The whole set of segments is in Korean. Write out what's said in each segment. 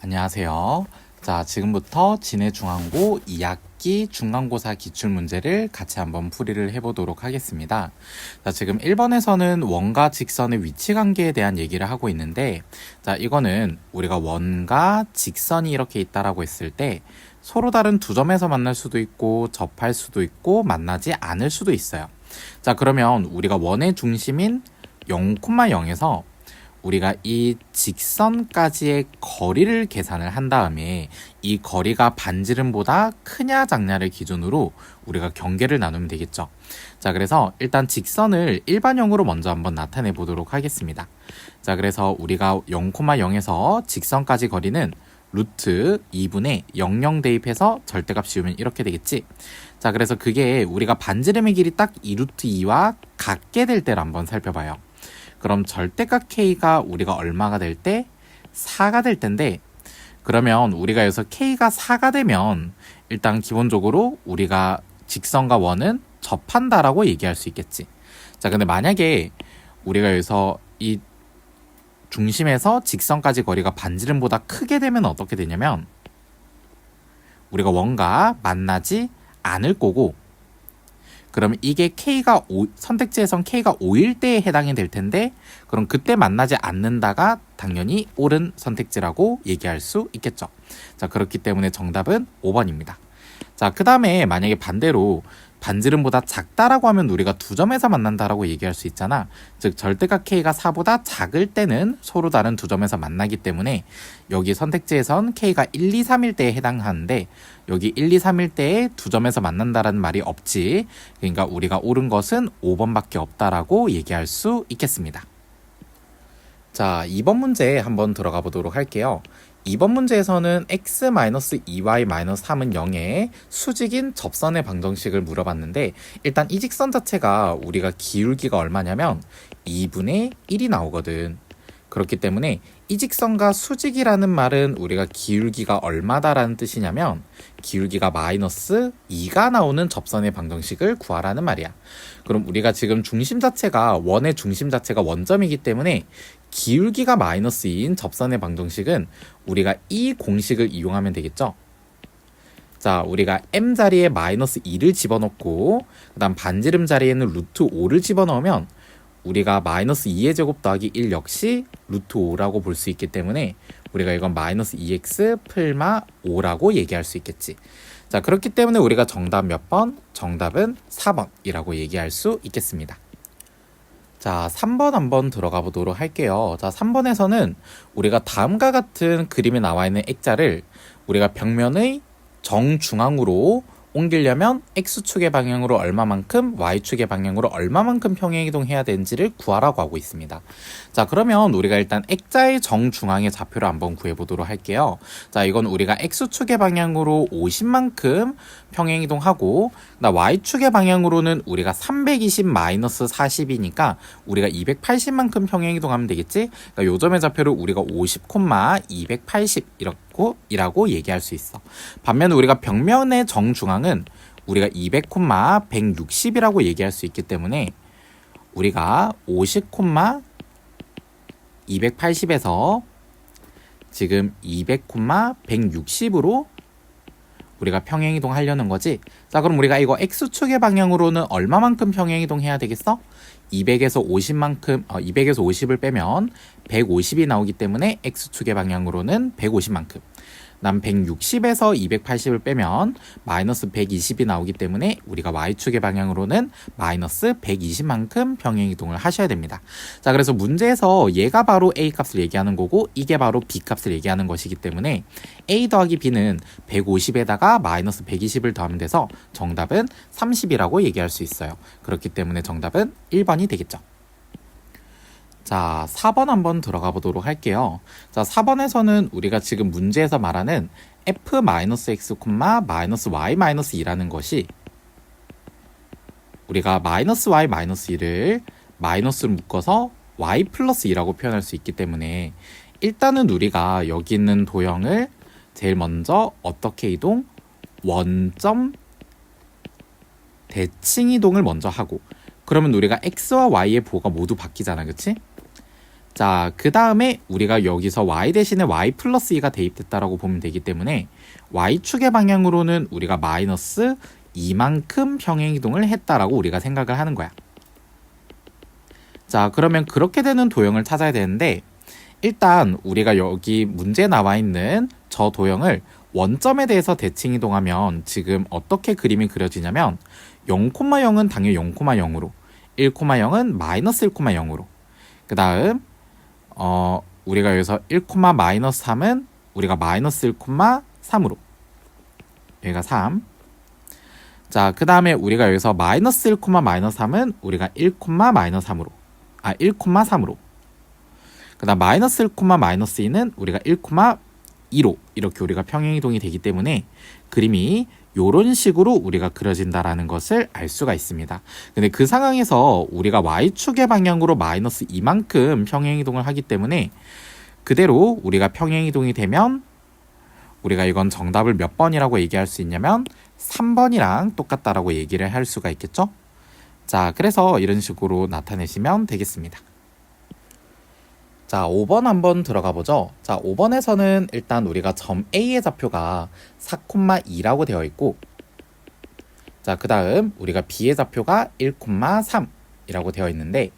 안녕하세요. 자, 지금부터 진해중앙고 2학기 중간고사 기출문제를 같이 한번 풀이를 해보도록 하겠습니다. 자, 지금 1번에서는 원과 직선의 위치관계에 대한 얘기를 하고 있는데, 자, 이거는 우리가 원과 직선이 이렇게 있다라고 했을 때 서로 다른 두 점에서 만날 수도 있고 접할 수도 있고 만나지 않을 수도 있어요. 자, 그러면 우리가 원의 중심인 0,0에서 우리가 이 직선까지의 거리를 계산을 한 다음에 이 거리가 반지름보다 크냐 작냐를 기준으로 우리가 경계를 나누면 되겠죠. 자, 그래서 일단 직선을 일반형으로 먼저 한번 나타내 보도록 하겠습니다. 자, 그래서 우리가 0,0에서 직선까지 거리는 루트 2분의 00 대입해서 절대값 씌우면 이렇게 되겠지. 자, 그래서 그게 우리가 반지름의 길이 딱 2루트 2와 같게 될 때를 한번 살펴봐요. 그럼 절대값 K가 우리가 얼마가 될 때? 4가 될 텐데, 그러면 우리가 여기서 K가 4가 되면 일단 기본적으로 우리가 직선과 원은 접한다라고 얘기할 수 있겠지. 자, 근데 만약에 우리가 여기서 이 중심에서 직선까지 거리가 반지름보다 크게 되면 어떻게 되냐면 우리가 원과 만나지 않을 거고, 그러면 이게 K가 선택지에선 K가 5일 때에 해당이 될 텐데, 그럼 그때 만나지 않는다가 당연히 옳은 선택지라고 얘기할 수 있겠죠. 자, 그렇기 때문에 정답은 5번입니다. 자, 그 다음에 만약에 반대로 반지름보다 작다라고 하면 우리가 두 점에서 만난다라고 얘기할 수 있잖아. 즉 절대값 K가 4보다 작을 때는 서로 다른 두 점에서 만나기 때문에 여기 선택지에선 K가 1, 2, 3일 때에 해당하는데 여기 1, 2, 3일 때에 두 점에서 만난다라는 말이 없지. 그러니까 우리가 옳은 것은 5번밖에 없다라고 얘기할 수 있겠습니다. 자, 2번 문제 한번 들어가 보도록 할게요. 2번 문제에서는 x-2y-3은 0의 수직인 접선의 방정식을 물어봤는데, 일단 이 직선 자체가 우리가 기울기가 얼마냐면 2분의 1이 나오거든. 그렇기 때문에 이 직선과 수직이라는 말은 우리가 기울기가 얼마다라는 뜻이냐면 기울기가 마이너스 2가 나오는 접선의 방정식을 구하라는 말이야. 그럼 우리가 지금 중심 자체가 원의 중심 자체가 원점이기 때문에 기울기가 마이너스 2인 접선의 방정식은 우리가 이 공식을 이용하면 되겠죠. 자, 우리가 m 자리에 마이너스 2를 집어넣고 그 다음 반지름 자리에는 루트 5를 집어넣으면 우리가 마이너스 2의 제곱 더하기 1 역시 루트 5라고 볼 수 있기 때문에 우리가 이건 마이너스 2x 풀마 5라고 얘기할 수 있겠지. 자, 그렇기 때문에 우리가 정답 몇 번? 정답은 4번이라고 얘기할 수 있겠습니다. 자, 3번 한번 들어가 보도록 할게요. 자, 3번에서는 우리가 다음과 같은 그림에 나와 있는 액자를 우리가 벽면의 정중앙으로 옮기려면 X축의 방향으로 얼마만큼, Y축의 방향으로 얼마만큼 평행이동해야 되는지를 구하라고 하고 있습니다. 자, 그러면 우리가 일단 액자의 정중앙의 좌표를 한번 구해보도록 할게요. 자, 이건 우리가 X축의 방향으로 50만큼 평행이동하고, Y축의 방향으로는 우리가 320-40이니까 우리가 280만큼 평행이동하면 되겠지? 그러니까 요 점의 좌표를 우리가 50,280 이라고 얘기할 수 있어. 반면 우리가 벽면의 정중앙은 우리가 200,160이라고 얘기할 수 있기 때문에 우리가 50,280에서 지금 200,160으로 우리가 평행이동 하려는 거지. 자, 그럼 우리가 이거 X축의 방향으로는 얼마만큼 평행이동 해야 되겠어? 200에서 50을 빼면 150이 나오기 때문에 X축의 방향으로는 150만큼. 난 160에서 280을 빼면 마이너스 120이 나오기 때문에 우리가 Y축의 방향으로는 마이너스 120만큼 평행이동을 하셔야 됩니다. 자, 그래서 문제에서 얘가 바로 A 값을 얘기하는 거고 이게 바로 B 값을 얘기하는 것이기 때문에 A 더하기 B는 150에다가 마이너스 120을 더하면 돼서 정답은 30이라고 얘기할 수 있어요. 그렇기 때문에 정답은 1번이 되겠죠. 자, 4번 한번 들어가 보도록 할게요. 자, 4번에서는 우리가 지금 문제에서 말하는 f-x,-y-2라는 것이 우리가 -y-2를 마이너스를 묶어서 y 플러스 2라고 표현할 수 있기 때문에 일단은 우리가 여기 있는 도형을 제일 먼저 어떻게 이동? 원점 대칭 이동을 먼저 하고, 그러면 우리가 x와 y의 부호가 모두 바뀌잖아, 그치? 자, 그 다음에 우리가 여기서 y 대신에 y 플러스 2가 대입됐다라고 보면 되기 때문에 y축의 방향으로는 우리가 마이너스 2만큼 평행이동을 했다라고 우리가 생각을 하는 거야. 자, 그러면 그렇게 되는 도형을 찾아야 되는데 일단 우리가 여기 문제에 나와 있는 저 도형을 원점에 대해서 대칭 이동하면 지금 어떻게 그림이 그려지냐면 0,0은 당연히 0,0으로 1,0은 마이너스 1,0으로 그 다음 우리가 여기서 1, 마이너스 3은 우리가 마이너스 1,3으로 여기가 3. 자, 그 다음에 우리가 여기서 마이너스 1, 마이너스 3은 우리가 1, 마이너스 3으로 1,3으로 그 다음 마이너스 1, 마이너스 2는 우리가 1,2로 이렇게 우리가 평행이동이 되기 때문에 그림이 이런 식으로 우리가 그려진다라는 것을 알 수가 있습니다. 근데 그 상황에서 우리가 y축의 방향으로 마이너스 2만큼 평행이동을 하기 때문에 그대로 우리가 평행이동이 되면 우리가 이건 정답을 몇 번이라고 얘기할 수 있냐면 3번이랑 똑같다라고 얘기를 할 수가 있겠죠? 자, 그래서 이런 식으로 나타내시면 되겠습니다. 자, 5번 한번 들어가 보죠. 자, 5번에서는 일단 우리가 점 A의 좌표가 4,2라고 되어 있고 자, 그 다음 우리가 B의 좌표가 1,3이라고 되어 있는데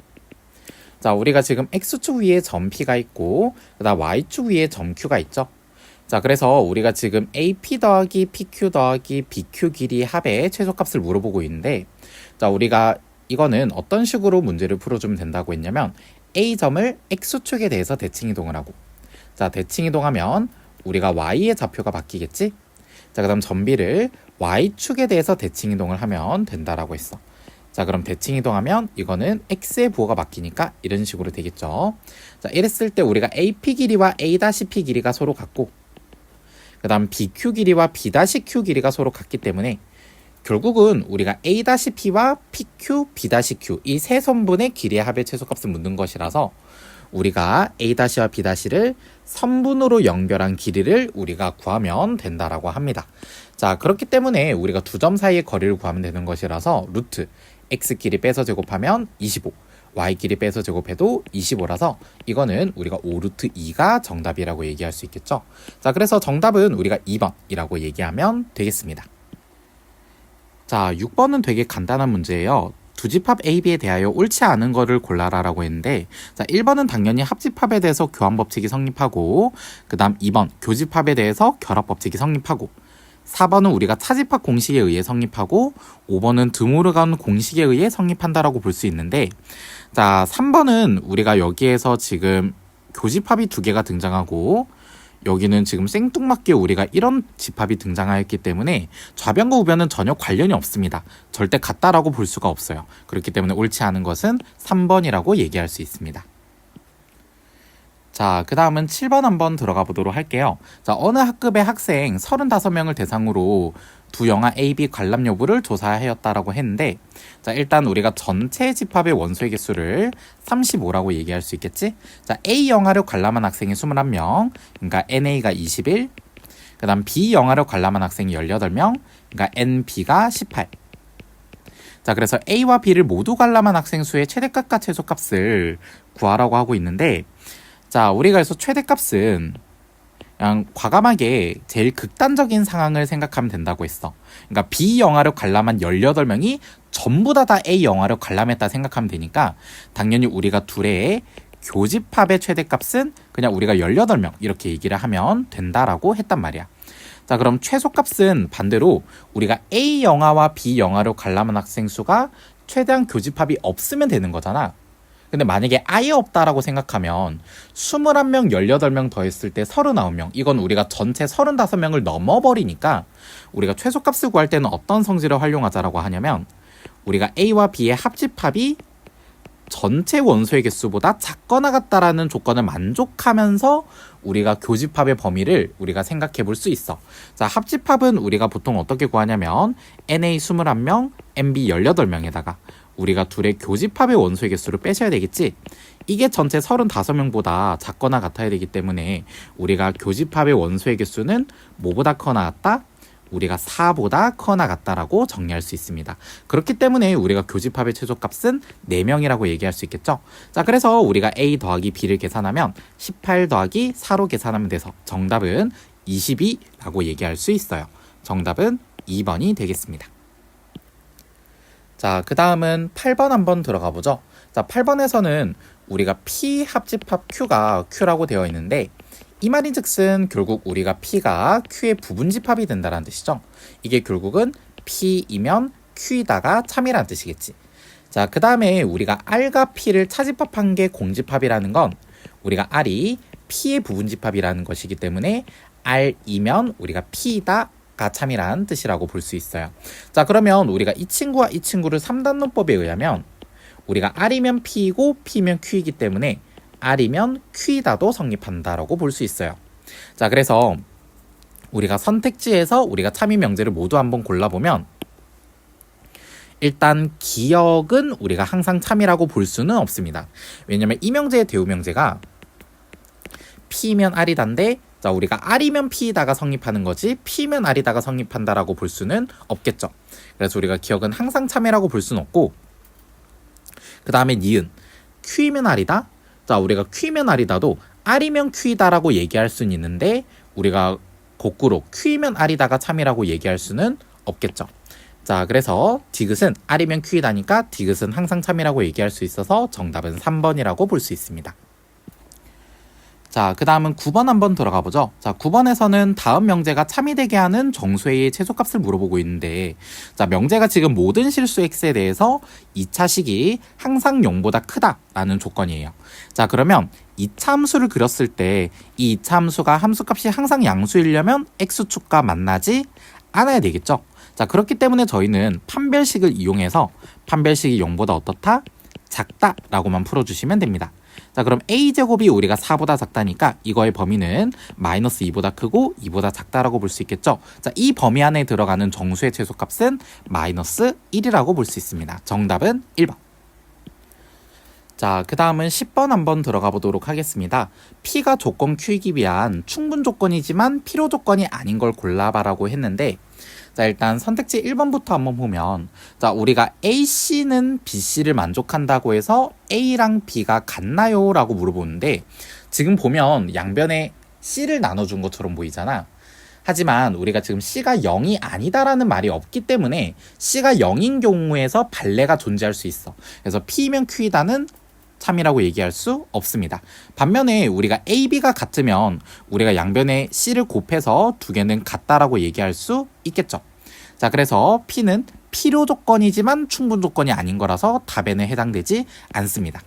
자, 우리가 지금 X축 위에 점 P가 있고 그 다음 Y축 위에 점 Q가 있죠. 자, 그래서 우리가 지금 AP 더하기 PQ 더하기 BQ 길이 합의 최소값을 물어보고 있는데 자, 우리가 이거는 어떤 식으로 문제를 풀어주면 된다고 했냐면 A점을 X축에 대해서 대칭 이동을 하고 자, 대칭 이동하면 우리가 Y의 좌표가 바뀌겠지? 자, 그 다음 점 B를 Y축에 대해서 대칭 이동을 하면 된다라고 했어. 자, 그럼 대칭 이동하면 이거는 X의 부호가 바뀌니까 이런 식으로 되겠죠. 자, 이랬을 때 우리가 AP 길이와 A-P 길이가 서로 같고 그 다음 BQ 길이와 B-Q 길이가 서로 같기 때문에 결국은 우리가 A-P와 PQ, B-Q 이 세 선분의 길이의 합의 최소값을 묻는 것이라서 우리가 A-와 B-를 선분으로 연결한 길이를 우리가 구하면 된다라고 합니다. 자, 그렇기 때문에 우리가 두 점 사이의 거리를 구하면 되는 것이라서 루트 X끼리 빼서 제곱하면 25 Y끼리 빼서 제곱해도 25라서 이거는 우리가 5루트 2가 정답이라고 얘기할 수 있겠죠. 자, 그래서 정답은 우리가 2번이라고 얘기하면 되겠습니다. 자, 6번은 되게 간단한 문제예요. 두 집합 A, B에 대하여 옳지 않은 거를 골라라 라고 했는데 자, 1번은 당연히 합집합에 대해서 교환법칙이 성립하고 그 다음 2번 교집합에 대해서 결합법칙이 성립하고 4번은 우리가 차집합 공식에 의해 성립하고 5번은 드모르간 공식에 의해 성립한다라고 볼 수 있는데 자, 3번은 우리가 여기에서 지금 교집합이 두 개가 등장하고 여기는 지금 생뚱맞게 우리가 이런 집합이 등장하였기 때문에 좌변과 우변은 전혀 관련이 없습니다. 절대 같다라고 볼 수가 없어요. 그렇기 때문에 옳지 않은 것은 3번이라고 얘기할 수 있습니다. 자, 그 다음은 7번 한번 들어가 보도록 할게요. 자, 어느 학급의 학생 35명을 대상으로 두 영화 A, B 관람 여부를 조사하였다라고 했는데 자, 일단 우리가 전체 집합의 원소의 개수를 35라고 얘기할 수 있겠지? 자, A 영화를 관람한 학생이 21명, 그러니까 NA가 21, 그 다음 B 영화를 관람한 학생이 18명, 그러니까 NB가 18. 자, 그래서 A와 B를 모두 관람한 학생 수의 최대값과 최소값을 구하라고 하고 있는데 자, 우리가 그래서 최대값은 그냥 과감하게 제일 극단적인 상황을 생각하면 된다고 했어. 그러니까 B 영화를 관람한 18명이 전부 다 A 영화를 관람했다 생각하면 되니까 당연히 우리가 둘의 교집합의 최대값은 그냥 우리가 18명 이렇게 얘기를 하면 된다라고 했단 말이야. 자, 그럼 최소값은 반대로 우리가 A 영화와 B 영화를 관람한 학생 수가 최대한 교집합이 없으면 되는 거잖아. 근데 만약에 아예 없다라고 생각하면 21명, 18명 더했을 때 39명 이건 우리가 전체 35명을 넘어버리니까 우리가 최소값을 구할 때는 어떤 성질을 활용하자라고 하냐면 우리가 A와 B의 합집합이 전체 원소의 개수보다 작거나 같다라는 조건을 만족하면서 우리가 교집합의 범위를 우리가 생각해 볼 수 있어. 자, 합집합은 우리가 보통 어떻게 구하냐면 NA 21명, NB 18명에다가 우리가 둘의 교집합의 원소의 개수를 빼셔야 되겠지? 이게 전체 35명보다 작거나 같아야 되기 때문에 우리가 교집합의 원소의 개수는 뭐보다 커나 같다? 우리가 4보다 커나 같다라고 정리할 수 있습니다. 그렇기 때문에 우리가 교집합의 최소값은 4명이라고 얘기할 수 있겠죠. 자, 그래서 우리가 A 더하기 B를 계산하면 18 더하기 4로 계산하면 돼서 정답은 22라고 얘기할 수 있어요. 정답은 2번이 되겠습니다. 자, 그 다음은 8번 한번 들어가 보죠. 자, 8번에서는 우리가 P 합집합 Q가 Q라고 되어 있는데 이 말인즉슨 결국 우리가 P가 Q의 부분집합이 된다는 뜻이죠. 이게 결국은 P이면 Q이다가 참이라는 뜻이겠지. 자, 그 다음에 우리가 R과 P를 차집합한 게 공집합이라는 건 우리가 R이 P의 부분집합이라는 것이기 때문에 R이면 우리가 P다가 참이라는 뜻이라고 볼 수 있어요. 자, 그러면 우리가 이 친구와 이 친구를 3단론법에 의하면 우리가 R이면 P이고 P면 Q이기 때문에 R이면 Q이다도 성립한다라고 볼 수 있어요. 자, 그래서 우리가 선택지에서 우리가 참이 명제를 모두 한번 골라보면 일단 기역은 우리가 항상 참이라고 볼 수는 없습니다. 왜냐면 이 명제의 대우 명제가 P면 R이다인데 자, 우리가 R이면 P이다가 성립하는 거지 P면 R이다가 성립한다라고 볼 수는 없겠죠. 그래서 우리가 기역은 항상 참이라고 볼 수는 없고 그 다음에 니은 Q이면 R이다. 자, 우리가 Q면 R이다도 R이면 Q이다라고 얘기할 수는 있는데 우리가 거꾸로 Q이면 R이다가 참이라고 얘기할 수는 없겠죠. 자, 그래서 디귿은 R이면 Q이다니까 디귿은 항상 참이라고 얘기할 수 있어서 정답은 3번이라고 볼 수 있습니다. 자, 그 다음은 9번 한번 들어가 보죠. 자, 9번에서는 다음 명제가 참이 되게 하는 정수의 최소값을 물어보고 있는데 자, 명제가 지금 모든 실수 x에 대해서 2차식이 항상 0보다 크다라는 조건이에요. 자, 그러면 2차 함수를 그렸을 때 이 2차 함수가 함수값이 항상 양수이려면 x축과 만나지 않아야 되겠죠. 자, 그렇기 때문에 저희는 판별식을 이용해서 판별식이 0보다 어떻다? 작다라고만 풀어주시면 됩니다. 자, 그럼 a제곱이 우리가 4보다 작다니까 이거의 범위는 마이너스 2보다 크고 2보다 작다라고 볼 수 있겠죠. 자, 이 범위 안에 들어가는 정수의 최소값은 마이너스 1이라고 볼 수 있습니다. 정답은 1번. 자, 그 다음은 10번 한번 들어가 보도록 하겠습니다. P가 조건 Q이기 위한 충분 조건이지만 필요 조건이 아닌 걸 골라봐라고 했는데 자, 일단 선택지 1번부터 한번 보면 자, 우리가 AC는 BC를 만족한다고 해서 A랑 B가 같나요? 라고 물어보는데 지금 보면 양변에 C를 나눠준 것처럼 보이잖아. 하지만 우리가 지금 C가 0이 아니다라는 말이 없기 때문에 C가 0인 경우에서 발레가 존재할 수 있어. 그래서 P면 Q이다는 참이라고 얘기할 수 없습니다. 반면에 우리가 A, B가 같으면 우리가 양변에 C를 곱해서 두 개는 같다라고 얘기할 수 있겠죠. 자, 그래서 P는 필요 조건이지만 충분 조건이 아닌 거라서 답에는 해당되지 않습니다.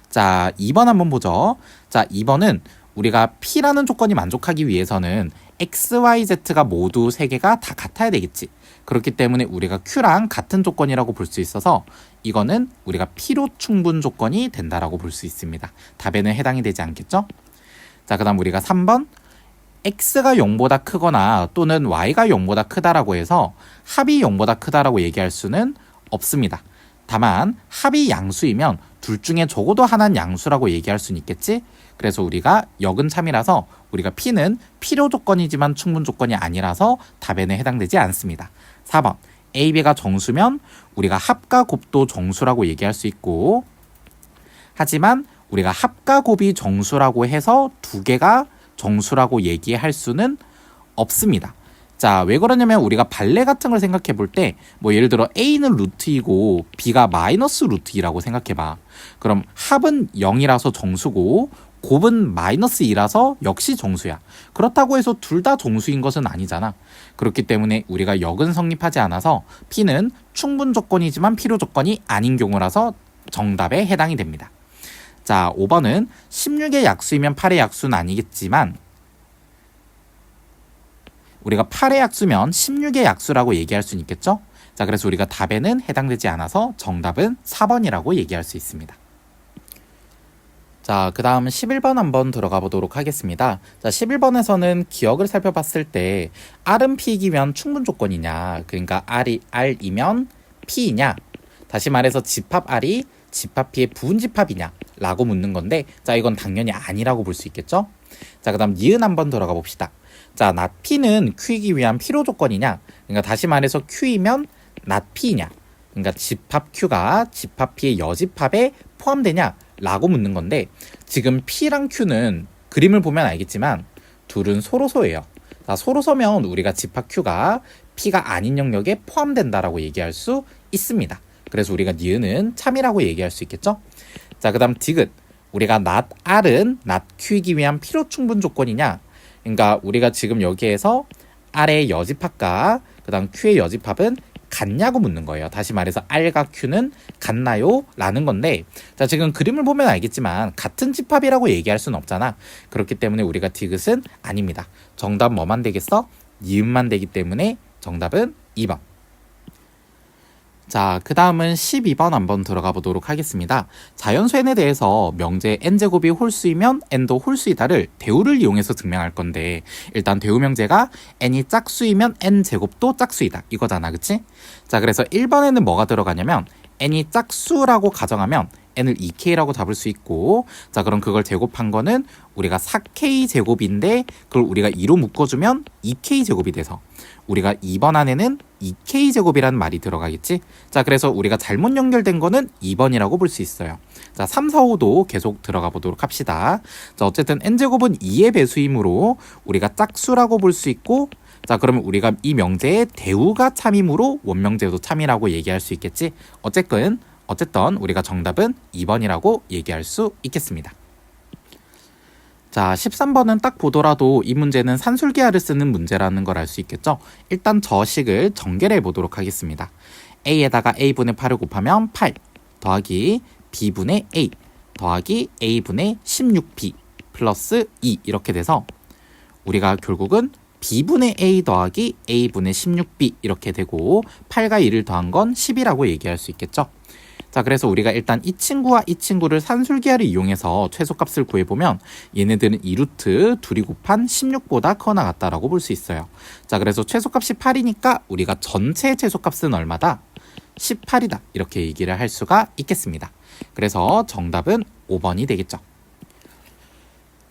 자, 2번 한번 보죠. 자, 2번은 우리가 P라는 조건이 만족하기 위해서는 X, Y, Z가 모두 3개가 다 같아야 되겠지. 그렇기 때문에 우리가 Q랑 같은 조건이라고 볼 수 있어서 이거는 우리가 필요 충분 조건이 된다라고 볼 수 있습니다. 답에는 해당이 되지 않겠죠? 자, 그 다음 우리가 3번 X가 0보다 크거나 또는 Y가 0보다 크다라고 해서 합이 0보다 크다라고 얘기할 수는 없습니다. 다만 합이 양수이면 둘 중에 적어도 하나는 양수라고 얘기할 수는 있겠지? 그래서 우리가 역은 참이라서 우리가 P는 필요 조건이지만 충분 조건이 아니라서 답에는 해당되지 않습니다. 4번 A, B가 정수면 우리가 합과 곱도 정수라고 얘기할 수 있고 하지만 우리가 합과 곱이 정수라고 해서 두 개가 정수라고 얘기할 수는 없습니다. 자, 왜 그러냐면 우리가 발레 같은 걸 생각해 볼 때 뭐 예를 들어 A는 루트2고 B가 마이너스 루트2라고 생각해 봐. 그럼 합은 0이라서 정수고 곱은 마이너스 2라서 역시 정수야. 그렇다고 해서 둘 다 정수인 것은 아니잖아. 그렇기 때문에 우리가 역은 성립하지 않아서 P는 충분 조건이지만 필요 조건이 아닌 경우라서 정답에 해당이 됩니다. 자, 5번은 16의 약수이면 8의 약수는 아니겠지만 우리가 8의 약수면 16의 약수라고 얘기할 수는 있겠죠? 자, 그래서 우리가 답에는 해당되지 않아서 정답은 4번이라고 얘기할 수 있습니다. 자, 그 다음 11번 한번 들어가 보도록 하겠습니다. 자, 11번에서는 기억을 살펴봤을 때 R은 P이면 충분 조건이냐, 그러니까 R이면 P이냐, 다시 말해서 집합 R이 집합 P의 부분집합이냐 라고 묻는 건데 자, 이건 당연히 아니라고 볼 수 있겠죠? 자, 그 다음 니은 한번 들어가 봅시다. 자, not P는 Q이기 위한 필요 조건이냐? 그러니까 다시 말해서 Q이면 not P냐? 그러니까 집합 Q가 집합 P의 여집합에 포함되냐? 라고 묻는 건데, 지금 P랑 Q는 그림을 보면 알겠지만 둘은 소로소예요. 자, 소로소면 우리가 집합 Q가 P가 아닌 영역에 포함된다라고 얘기할 수 있습니다. 그래서 우리가 니은은 참이라고 얘기할 수 있겠죠? 자, 그 다음 디귿. 우리가 not R은 not Q이기 위한 필요 충분 조건이냐? 그러니까 우리가 지금 여기에서 R의 여집합과 그 다음 Q의 여집합은 같냐고 묻는 거예요. 다시 말해서 R과 Q는 같나요? 라는 건데, 자, 지금 그림을 보면 알겠지만 같은 집합이라고 얘기할 수는 없잖아. 그렇기 때문에 우리가 디귿은 아닙니다. 정답 뭐만 되겠어? 니은만 되기 때문에 정답은 2번. 자, 그 다음은 12번 한번 들어가 보도록 하겠습니다. 자연수N에 대해서 명제 n제곱이 홀수이면 n도 홀수이다를 대우를 이용해서 증명할 건데, 일단 대우 명제가 n이 짝수이면 n제곱도 짝수이다 이거잖아, 그치? 자, 그래서 1번에는 뭐가 들어가냐면 n이 짝수라고 가정하면 n을 2k라고 잡을 수 있고, 자, 그럼 그걸 제곱한 거는 우리가 4k 제곱인데 그걸 우리가 2로 묶어주면 2k 제곱이 돼서 우리가 2번 안에는 2k 제곱이라는 말이 들어가겠지. 자, 그래서 우리가 잘못 연결된 거는 2번이라고 볼 수 있어요. 자, 3, 4, 5도 계속 들어가 보도록 합시다. 자, 어쨌든 n제곱은 2의 배수이므로 우리가 짝수라고 볼 수 있고, 자, 그러면 우리가 이 명제의 대우가 참이므로 원명제도 참이라고 얘기할 수 있겠지. 어쨌든 우리가 정답은 2번이라고 얘기할 수 있겠습니다. 자, 13번은 딱 보더라도 이 문제는 산술계화를 쓰는 문제라는 걸 알 수 있겠죠. 일단 저 식을 전개를 해보도록 하겠습니다. A에다가 A분의 8을 곱하면 8 더하기 B분의 A 더하기 A분의 16B 플러스 2 이렇게 돼서 우리가 결국은 B분의 A 더하기 A분의 16B 이렇게 되고 8과 2를 더한 건 10이라고 얘기할 수 있겠죠. 자, 그래서 우리가 일단 이 친구와 이 친구를 산술계화를 이용해서 최소값을 구해보면 얘네들은 2루트 둘이 곱한 16보다 커나 같다라고 볼 수 있어요. 자, 그래서 최소값이 8이니까 우리가 전체 최소값은 얼마다? 18이다 이렇게 얘기를 할 수가 있겠습니다. 그래서 정답은 5번이 되겠죠.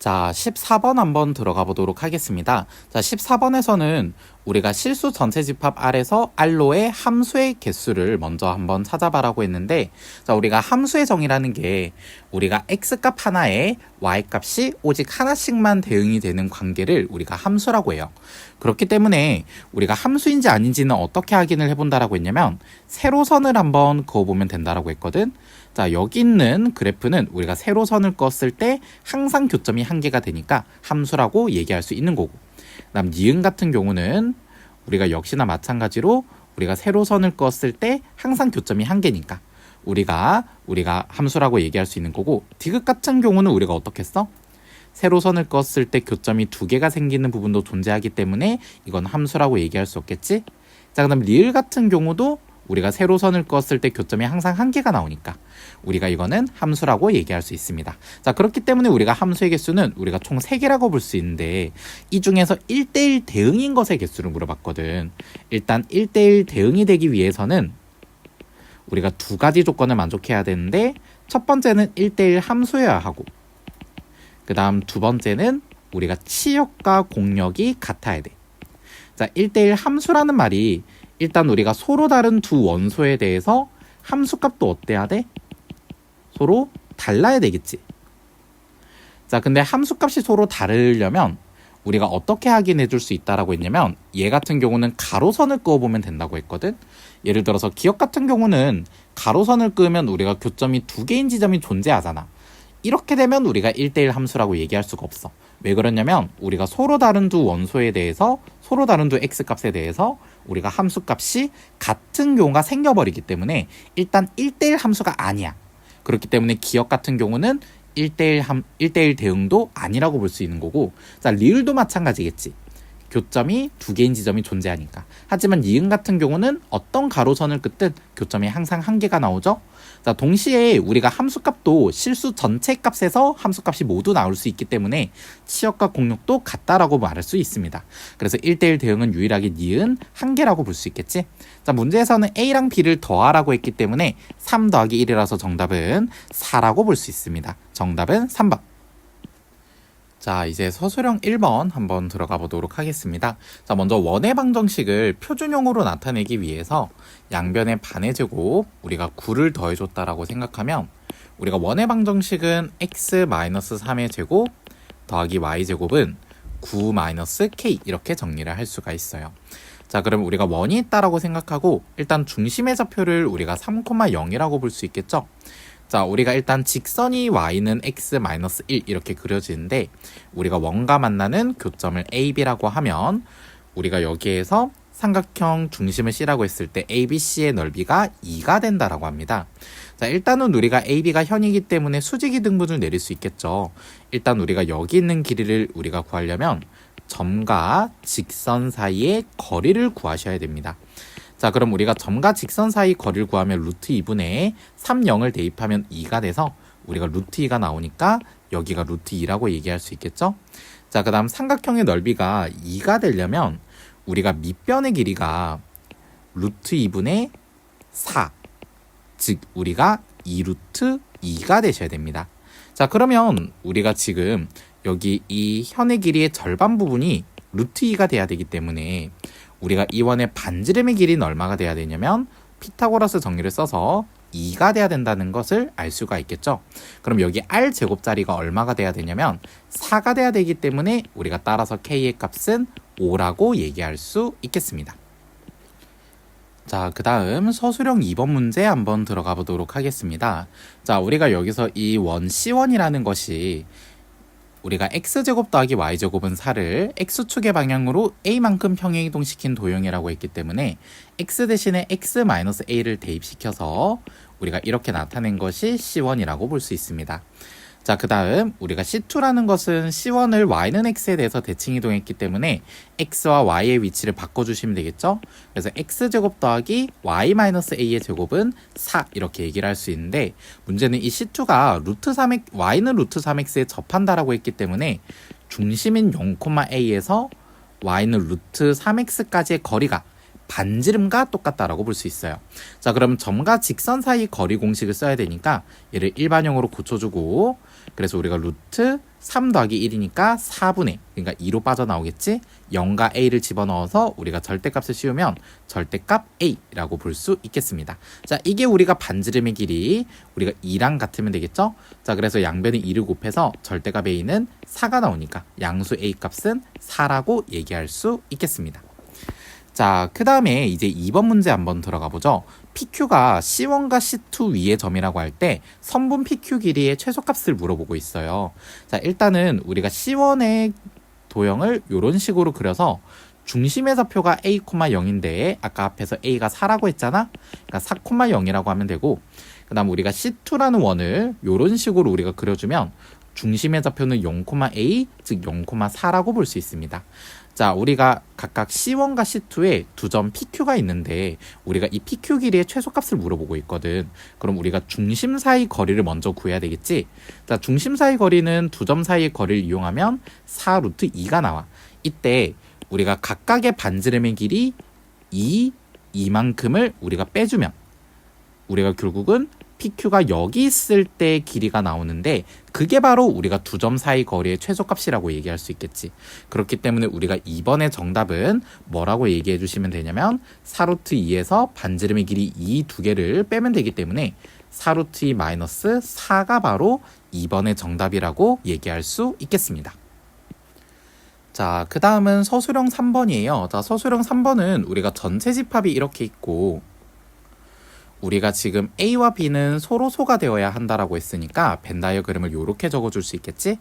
자, 14번 한번 들어가 보도록 하겠습니다. 자, 14번에서는 우리가 실수 전체 집합 R에서 R로의 함수의 개수를 먼저 한번 찾아봐라고 했는데, 자, 우리가 함수의 정의라는 게 우리가 X값 하나에 Y값이 오직 하나씩만 대응이 되는 관계를 우리가 함수라고 해요. 그렇기 때문에 우리가 함수인지 아닌지는 어떻게 확인을 해본다라고 했냐면 세로선을 한번 그어보면 된다라고 했거든. 자, 여기 있는 그래프는 우리가 세로선을 그었을 때 항상 교점이 한 개가 되니까 함수라고 얘기할 수 있는 거고, 그다음 니은 같은 경우는 우리가 역시나 마찬가지로 우리가 세로선을 그었을 때 항상 교점이 한 개니까 우리가 함수라고 얘기할 수 있는 거고, 디귿 같은 경우는 우리가 어떻게 써? 세로선을 그었을 때 교점이 두 개가 생기는 부분도 존재하기 때문에 이건 함수라고 얘기할 수 없겠지? 자, 그다음 리을 같은 경우도 우리가 세로선을 그었을 때 교점이 항상 한 개가 나오니까 우리가 이거는 함수라고 얘기할 수 있습니다. 자, 그렇기 때문에 우리가 함수의 개수는 우리가 총 3개라고 볼 수 있는데 이 중에서 1대1 대응인 것의 개수를 물어봤거든. 일단 1대1 대응이 되기 위해서는 우리가 두 가지 조건을 만족해야 되는데, 첫 번째는 1대1 함수여야 하고, 그 다음 두 번째는 우리가 치역과 공역이 같아야 돼. 자, 1대1 함수라는 말이 일단 우리가 서로 다른 두 원소에 대해서 함수값도 어때야 돼? 서로 달라야 되겠지. 자, 근데 함수값이 서로 다르려면 우리가 어떻게 확인해 줄 수 있다라고 했냐면, 얘 같은 경우는 가로선을 그어보면 된다고 했거든. 예를 들어서 기억 같은 경우는 가로선을 그으면 우리가 교점이 두 개인 지점이 존재하잖아. 이렇게 되면 우리가 1대1 함수라고 얘기할 수가 없어. 왜 그러냐면 우리가 서로 다른 두 원소에 대해서, 서로 다른 두 x값에 대해서 우리가 함수값이 같은 경우가 생겨버리기 때문에 일단 1대1 함수가 아니야. 그렇기 때문에 기억 같은 경우는 1대1 대응도 아니라고 볼 수 있는 거고, 자, 리을도 마찬가지겠지. 교점이 두 개인 지점이 존재하니까. 하지만 니은 같은 경우는 어떤 가로선을 긋든 교점이 항상 한 개가 나오죠. 자, 동시에 우리가 함수값도 실수 전체 값에서 함수값이 모두 나올 수 있기 때문에 치역과 공역도 같다라고 말할 수 있습니다. 그래서 1대1 대응은 유일하게 니은 한 개라고 볼 수 있겠지. 자, 문제에서는 A랑 B를 더하라고 했기 때문에 3 더하기 1이라서 정답은 4라고 볼 수 있습니다. 정답은 3번. 자, 이제 서술형 1번 한번 들어가 보도록 하겠습니다. 자, 먼저 원의 방정식을 표준형으로 나타내기 위해서 양변의 반의 제곱, 우리가 9를 더해줬다라고 생각하면 우리가 원의 방정식은 x-3의 제곱 더하기 y제곱은 9-k 이렇게 정리를 할 수가 있어요. 자, 그럼 우리가 원이 있다라고 생각하고 일단 중심의 좌표를 우리가 3,0이라고 볼 수 있겠죠? 자, 우리가 일단 직선이 y는 x-1 이렇게 그려지는데 우리가 원과 만나는 교점을 AB라고 하면 우리가 여기에서 삼각형 중심을 C라고 했을 때 ABC의 넓이가 2가 된다라고 합니다. 자, 일단은 우리가 AB가 현이기 때문에 수직이 등분을 내릴 수 있겠죠. 일단 우리가 여기 있는 길이를 우리가 구하려면 점과 직선 사이의 거리를 구하셔야 됩니다. 자, 그럼 우리가 점과 직선 사이 거리를 구하면 루트 2분의 3,0을 대입하면 2가 돼서 우리가 루트 2가 나오니까 여기가 루트 2라고 얘기할 수 있겠죠? 자, 그 다음 삼각형의 넓이가 2가 되려면 우리가 밑변의 길이가 루트 2분의 4, 즉 우리가 2루트 2가 되셔야 됩니다. 자, 그러면 우리가 지금 여기 이 현의 길이의 절반 부분이 루트 2가 돼야 되기 때문에 우리가 이 원의 반지름의 길이는 얼마가 돼야 되냐면 피타고라스 정리를 써서 2가 돼야 된다는 것을 알 수가 있겠죠. 그럼 여기 r제곱자리가 얼마가 돼야 되냐면 4가 돼야 되기 때문에 우리가 따라서 k의 값은 5라고 얘기할 수 있겠습니다. 자, 그 다음 서술형 2번 문제 한번 들어가 보도록 하겠습니다. 자, 우리가 여기서 이 원 C1이라는 것이 우리가 x제곱 더하기 y제곱은 4를 x축의 방향으로 a만큼 평행이동시킨 도형이라고 했기 때문에 x 대신에 x-a를 대입시켜서 우리가 이렇게 나타낸 것이 C1이라고 볼 수 있습니다. 자, 그 다음 우리가 C2라는 것은 C1을 y는 x에 대해서 대칭 이동했기 때문에 x와 y의 위치를 바꿔주시면 되겠죠. 그래서 x제곱 더하기 y-a의 제곱은 4 이렇게 얘기를 할 수 있는데 문제는 이 C2가 루트 3x, y는 루트 3x에 접한다라고 했기 때문에 중심인 0,a에서 y는 루트 3x까지의 거리가 반지름과 똑같다라고 볼 수 있어요. 자, 그럼 점과 직선 사이 거리 공식을 써야 되니까 얘를 일반형으로 고쳐주고 그래서 우리가 루트 3 더하기 1이니까 4분의 그러니까 2로 빠져나오겠지. 0과 a를 집어넣어서 우리가 절대값을 씌우면 절대값 a라고 볼 수 있겠습니다. 자, 이게 우리가 반지름의 길이 우리가 2랑 같으면 되겠죠. 자, 그래서 양변에 2를 곱해서 절대값 a는 4가 나오니까 양수 a 값은 4라고 얘기할 수 있겠습니다. 자, 그 다음에 이제 2번 문제 한번 들어가 보죠. PQ가 C1과 C2 위의 점이라고 할 때 선분 PQ 길이의 최소값을 물어보고 있어요. 자, 일단은 우리가 C1의 도형을 이런 식으로 그려서 중심의 좌표가 A, 0인데 아까 앞에서 A가 4라고 했잖아. 그러니까 4, 0이라고 하면 되고 그 다음 우리가 C2라는 원을 이런 식으로 우리가 그려주면 중심의 좌표는 0,a, 즉 0,4라고 볼 수 있습니다. 자, 우리가 각각 C1과 C2에 두 점 PQ가 있는데 우리가 이 PQ 길이의 최소값을 물어보고 있거든. 그럼 우리가 중심 사이 거리를 먼저 구해야 되겠지. 자, 중심 사이 거리는 두 점 사이의 거리를 이용하면 4 루트 2가 나와. 이때 우리가 각각의 반지름의 길이 2만큼을 우리가 빼주면 우리가 결국은 PQ가 여기 있을 때 길이가 나오는데 그게 바로 우리가 두 점 사이 거리의 최소값이라고 얘기할 수 있겠지. 그렇기 때문에 우리가 이번에 정답은 뭐라고 얘기해 주시면 되냐면 4루트 2에서 반지름의 길이 2 두 개를 빼면 되기 때문에 4루트 2 마이너스 4가 바로 2번의 정답이라고 얘기할 수 있겠습니다. 자, 그 다음은 서술형 3번이에요. 자, 서술형 3번은 우리가 전체 집합이 이렇게 있고 우리가 지금 A와 B는 서로 소가 되어야 한다라고 했으니까 벤 다이어그램을 이렇게 적어줄 수 있겠지?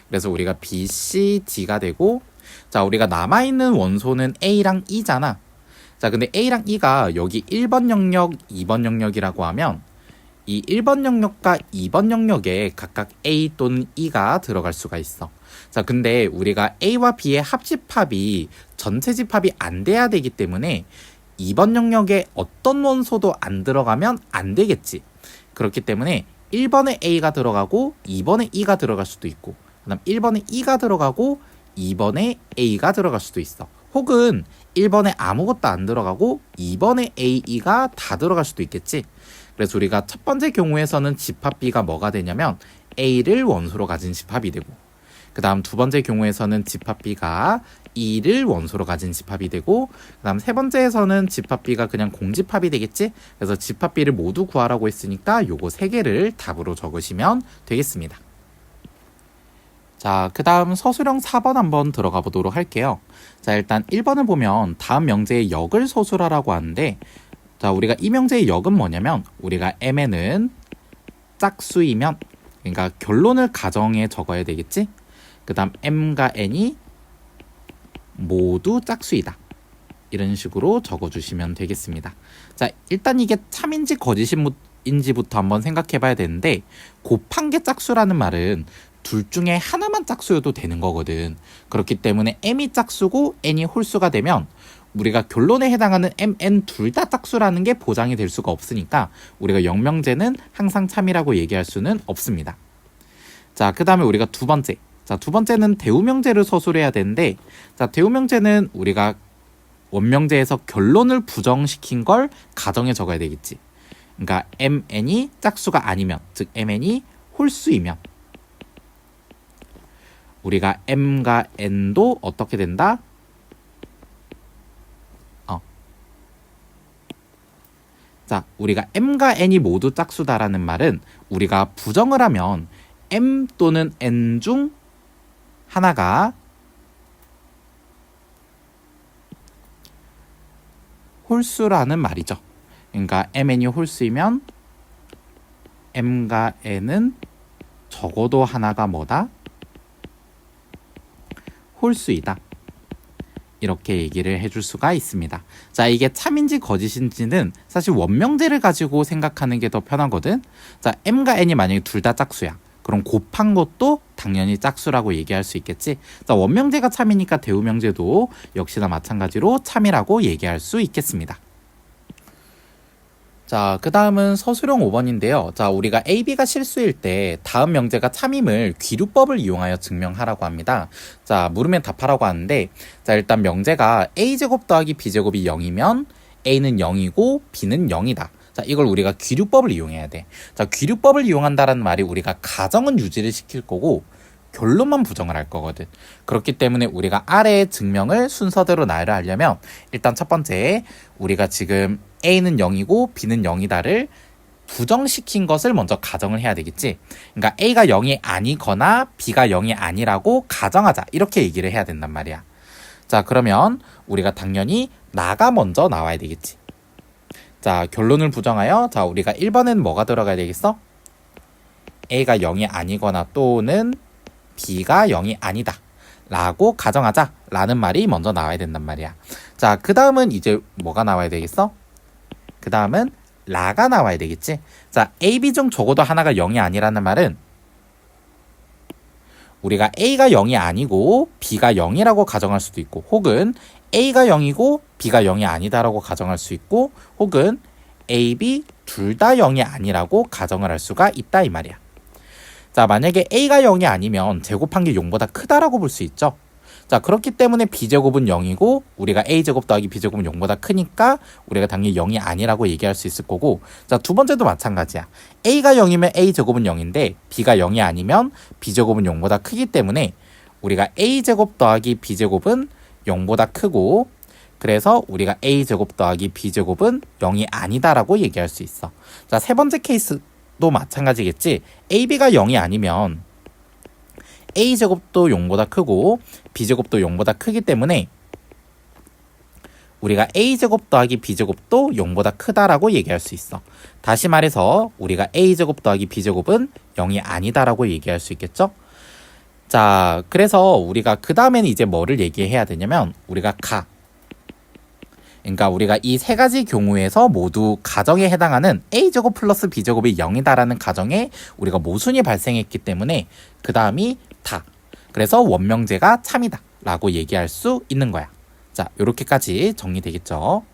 그래서 우리가 B, C, D가 되고 자, 우리가 남아있는 원소는 A랑 E잖아. 자, 근데 A랑 E가 여기 1번 영역, 2번 영역이라고 하면 이 1번 영역과 2번 영역에 각각 A 또는 E가 들어갈 수가 있어. 자, 근데 우리가 A와 B의 합집합이 전체 집합이 안 돼야 되기 때문에 2번 영역에 어떤 원소도 안 들어가면 안 되겠지. 그렇기 때문에 1번에 A가 들어가고 2번에 E가 들어갈 수도 있고 그 다음 1번에 E가 들어가고 2번에 A가 들어갈 수도 있어. 혹은 1번에 아무것도 안 들어가고 2번에 A, E가 다 들어갈 수도 있겠지. 그래서 우리가 첫 번째 경우에서는 집합 B가 뭐가 되냐면 A를 원소로 가진 집합이 되고 그 다음 두 번째 경우에서는 집합 B가 2를 원소로 가진 집합이 되고, 그 다음 세 번째에서는 집합 B가 그냥 공집합이 되겠지? 그래서 집합 B를 모두 구하라고 했으니까 요거 세 개를 답으로 적으시면 되겠습니다. 자, 그 다음 서술형 4번 한번 들어가 보도록 할게요. 자, 일단 1번을 보면 다음 명제의 역을 서술하라고 하는데, 자, 우리가 이 명제의 역은 뭐냐면, 우리가 mn은 짝수이면, 그러니까 결론을 가정에 적어야 되겠지? 그 다음 m과 n이 모두 짝수이다. 이런 식으로 적어주시면 되겠습니다. 자, 일단 이게 참인지 거짓인지부터 한번 생각해 봐야 되는데, 곱한 게 짝수라는 말은 둘 중에 하나만 짝수여도 되는 거거든. 그렇기 때문에 m이 짝수고 n이 홀수가 되면 우리가 결론에 해당하는 m, n 둘 다 짝수라는 게 보장이 될 수가 없으니까 우리가 역명제는 항상 참이라고 얘기할 수는 없습니다. 자, 그 다음에 우리가 두 번째. 자, 두 번째는 대우명제를 서술해야 되는데, 자, 대우명제는 우리가 원명제에서 결론을 부정시킨 걸 가정에 적어야 되겠지. 그러니까 mn이 짝수가 아니면, 즉 mn이 홀수이면 우리가 m과 n도 어떻게 된다? 자, 우리가 m과 n이 모두 짝수다라는 말은 우리가 부정을 하면 m 또는 n 중 하나가 홀수라는 말이죠. 그러니까 mn이 홀수이면 m과 n은 적어도 하나가 뭐다? 홀수이다. 이렇게 얘기를 해줄 수가 있습니다. 자, 이게 참인지 거짓인지는 사실 원명제를 가지고 생각하는 게 더 편하거든. 자, m과 n이 만약에 둘 다 짝수야. 그럼 곱한 것도 당연히 짝수라고 얘기할 수 있겠지. 자, 원명제가 참이니까 대우명제도 역시나 마찬가지로 참이라고 얘기할 수 있겠습니다. 자, 그 다음은 서술형 5번인데요. 자, 우리가 A, B가 실수일 때 다음 명제가 참임을 귀류법을 이용하여 증명하라고 합니다. 자, 물으면 답하라고 하는데, 자, 일단 명제가 A제곱 더하기 B제곱이 0이면 A는 0이고 B는 0이다. 자, 이걸 우리가 귀류법을 이용해야 돼. 자, 귀류법을 이용한다는 말이 우리가 가정은 유지를 시킬 거고 결론만 부정을 할 거거든. 그렇기 때문에 우리가 아래의 증명을 순서대로 나열하려면 일단 첫 번째, 우리가 지금 A는 0이고 B는 0이다를 부정시킨 것을 먼저 가정을 해야 되겠지. 그러니까 A가 0이 아니거나 B가 0이 아니라고 가정하자. 이렇게 얘기를 해야 된단 말이야. 자, 그러면 우리가 당연히 나가 먼저 나와야 되겠지. 자, 결론을 부정하여, 자, 우리가 1번엔 뭐가 들어가야 되겠어? A가 0이 아니거나 또는 B가 0이 아니다 라고 가정하자 라는 말이 먼저 나와야 된단 말이야. 자, 그 다음은 이제 뭐가 나와야 되겠어? 그 다음은 라가 나와야 되겠지. 자, A, B 중 적어도 하나가 0이 아니라는 말은 우리가 A가 0이 아니고 B가 0이라고 가정할 수도 있고, 혹은 A가 0이고 B가 0이 아니다라고 가정할 수 있고, 혹은 A, B 둘 다 0이 아니라고 가정을 할 수가 있다 이 말이야. 자, 만약에 A가 0이 아니면 제곱한 게 0보다 크다라고 볼 수 있죠. 자, 그렇기 때문에 B제곱은 0이고 우리가 A제곱 더하기 B제곱은 0보다 크니까 우리가 당연히 0이 아니라고 얘기할 수 있을 거고, 자, 두 번째도 마찬가지야. A가 0이면 A제곱은 0인데 B가 0이 아니면 B제곱은 0보다 크기 때문에 우리가 A제곱 더하기 B제곱은 0보다 크고, 그래서 우리가 A제곱 더하기 B제곱은 0이 아니다라고 얘기할 수 있어. 자, 세 번째 케이스도 마찬가지겠지. AB가 0이 아니면 A제곱도 0보다 크고 B제곱도 0보다 크기 때문에 우리가 A제곱 더하기 B제곱도 0보다 크다라고 얘기할 수 있어. 다시 말해서 우리가 A제곱 더하기 B제곱은 0이 아니다라고 얘기할 수 있겠죠? 자, 그래서 우리가 그 다음에는 이제 뭐를 얘기해야 되냐면 우리가 그러니까 우리가 이 세 가지 경우에서 모두 가정에 해당하는 A제곱 플러스 B제곱이 0이다라는 가정에 우리가 모순이 발생했기 때문에 그 다음이 다. 그래서 원명제가 참이다 라고 얘기할 수 있는 거야. 자, 요렇게까지 정리되겠죠?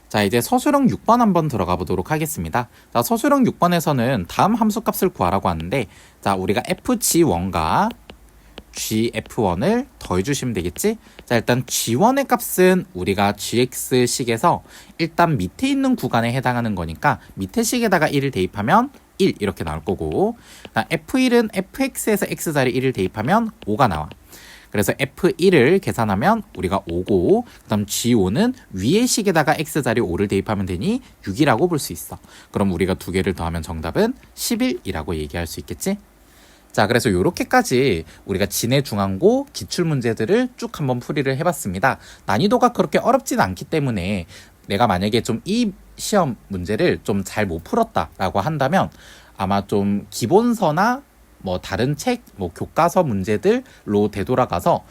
자, 이제 서술형 6번 한번 들어가 보도록 하겠습니다. 자, 서술형 6번에서는 다음 함수값을 구하라고 하는데, 자, 우리가 fg1과 gf1을 더해주시면 되겠지? 자, 일단 g1의 값은 우리가 gx식에서 일단 밑에 있는 구간에 해당하는 거니까 밑에 식에다가 1을 대입하면 1 이렇게 나올 거고, F1은 fx에서 x자리 1을 대입하면 5가 나와. 그래서 F1을 계산하면 우리가 5고, 그 다음 G5는 위의 식에다가 x자리 5를 대입하면 되니 6이라고 볼 수 있어. 그럼 우리가 두 개를 더하면 정답은 11이라고 얘기할 수 있겠지? 자, 그래서 이렇게까지 우리가 진해 중앙고 기출 문제들을 쭉 한번 풀이를 해봤습니다. 난이도가 그렇게 어렵진 않기 때문에 내가 만약에 좀 이 시험 문제를 좀 잘 못 풀었다라고 한다면 아마 좀 기본서나 뭐 다른 책, 뭐 교과서 문제들로 되돌아가서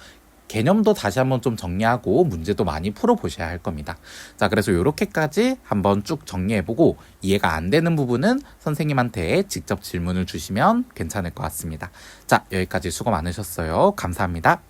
개념도 다시 한번 좀 정리하고 문제도 많이 풀어보셔야 할 겁니다. 자, 그래서 이렇게까지 한번 쭉 정리해보고 이해가 안 되는 부분은 선생님한테 직접 질문을 주시면 괜찮을 것 같습니다. 자, 여기까지 수고 많으셨어요. 감사합니다.